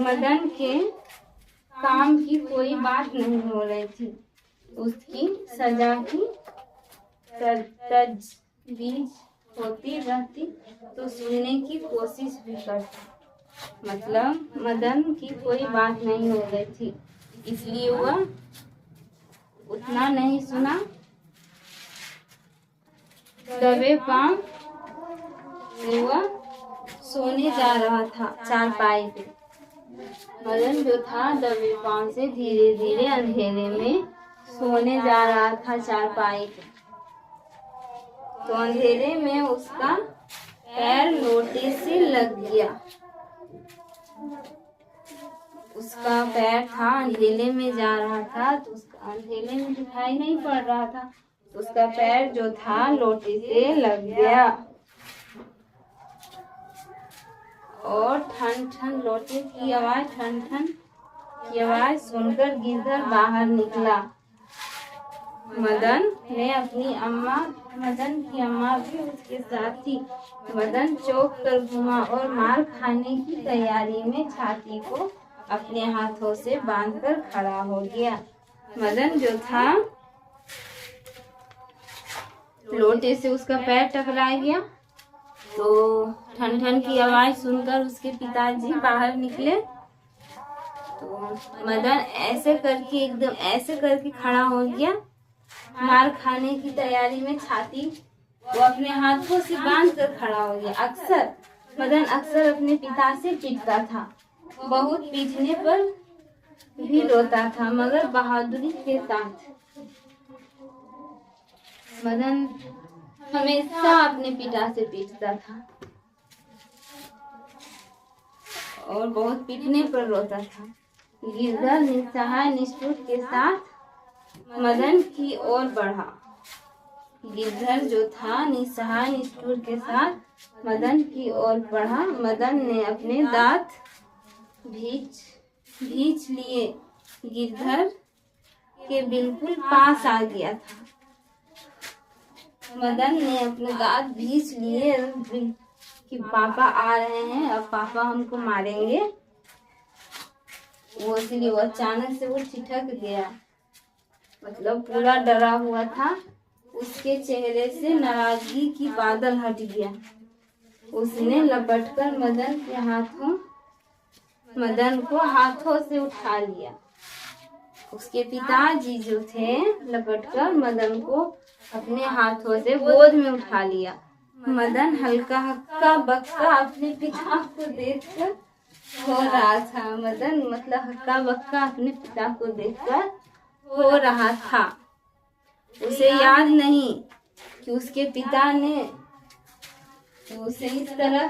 मदन के काम की कोई बात नहीं हो रही थी। उसकी सजा की तजवीज होती रहती तो सुनने की कोशिश भी करता। मतलब मदन की कोई बात नहीं हो रही थी, इसलिए वह उतना नहीं सुना। दबे पांव से वह सोने जा रहा था चारपाई पे। मदन जो था दबे पांव से धीरे धीरे अंधेरे में सोने जा रहा था चारपाई पे। तो अंधेरे में उसका पैर लोटे से लग गया। उसका पैर था, अंधेरे में जा रहा था तो उसका अंधेरे में दिखाई नहीं पड़ रहा था, उसका पैर जो था लोटे से लग गया और ठन ठन लोटे की आवाज, ठन ठन की आवाज सुनकर गिरधर बाहर निकला। मदन की अम्मा भी उसके साथ थी। मदन चौंक कर घुमा और मार खाने की तैयारी में छाती को अपने हाथों से बांधकर खड़ा हो गया। मदन जो था लोटे से उसका पैर टकरा गया तो ठन ठन की आवाज सुनकर उसके पिताजी बाहर निकले। तो मदन ऐसे करके एकदम ऐसे करके खड़ा हो गया, मार खाने की तैयारी में छाती वो अपने हाथों से बांध कर खड़ा हो गया। मदन अक्सर अपने पिता से पिटता था, बहुत पीटने पर भी रोता था, मगर बहादुरी के साथ। मदन हमेशा अपने पिता से पीटता था और बहुत पीटने पर रोता था। गिरधर निस्सहाय निष्ठुर के साथ मदन की ओर बढ़ा। गिरधर जो था निस्सहाय निष्ठुर के साथ मदन की ओर बढ़ा। मदन ने अपने दांत भींच लिए, गिरधर के बिल्कुल पास आ गया था। मदन ने अपने दांत भींच लिए कि पापा आ रहे हैं, अब पापा हमको मारेंगे। वो इसलिए वो अचानक से वो ठिठक गया, मतलब पूरा डरा हुआ था। उसके चेहरे से नाराजगी की बादल हट गया। उसने लपटकर मदन को हाथों से उठा लिया। उसके पिताजी जो थे लपटकर मदन को अपने हाथों से गोद में उठा लिया। मदन हक्का बक्का अपने पिता को देखकर हो रहा था। मदन मतलब हक्का बक्का अपने पिता को देखकर हो रहा था। उसे याद नहीं कि उसके पिता ने उसे इस तरह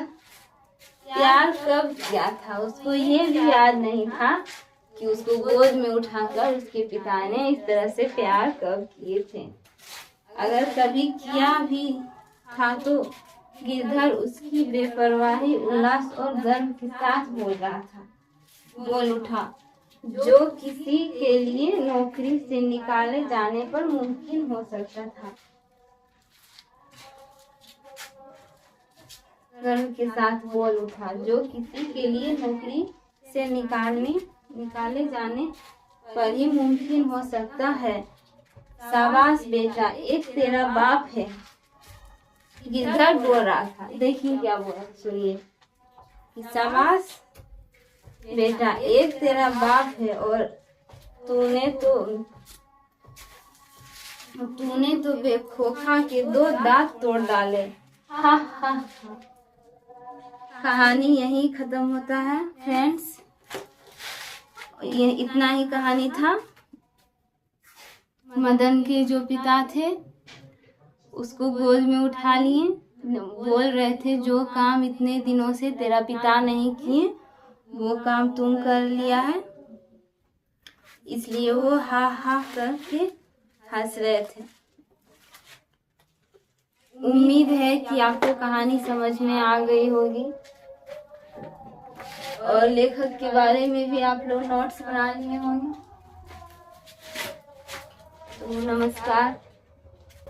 प्यार कब किया था। उसको ये भी याद नहीं था कि उसको गोद में उठाकर उसके पिता ने इस तरह से प्यार कब किए थे। अगर कभी किया भी था तो गिरधर उसकी बेपरवाही, उल्लास और गर्व के साथ बोल उठा, जो किसी के लिए नौकरी से निकाले जाने पर मुमकिन हो सकता था। गर्व के साथ बोल उठा, जो किसी के लिए नौकरी से निकाले जाने पर ही मुमकिन हो सकता है। शाबाश बेटा, एक तेरा बाप है। गिरधर बोल रहा था, देखिए क्या बोला, सुनिए कि शाबाश बेटा, एक तेरा बाप है और तूने तो बेखौफा के 2 दांत तोड़ डाले। हा हा हा। कहानी यहीं खत्म होता है फ्रेंड्स। ये इतना ही कहानी था। मदन के जो पिता थे उसको गोद में उठा लिए, बोल रहे थे जो काम इतने दिनों से तेरा पिता नहीं किए वो काम तुम कर लिया है, इसलिए वो हा हा करके हंस रहे थे। उम्मीद है कि आपको कहानी समझ में आ गई होगी और लेखक के बारे में भी आप लोग नोट्स बना लिए होंगे। तो नमस्कार।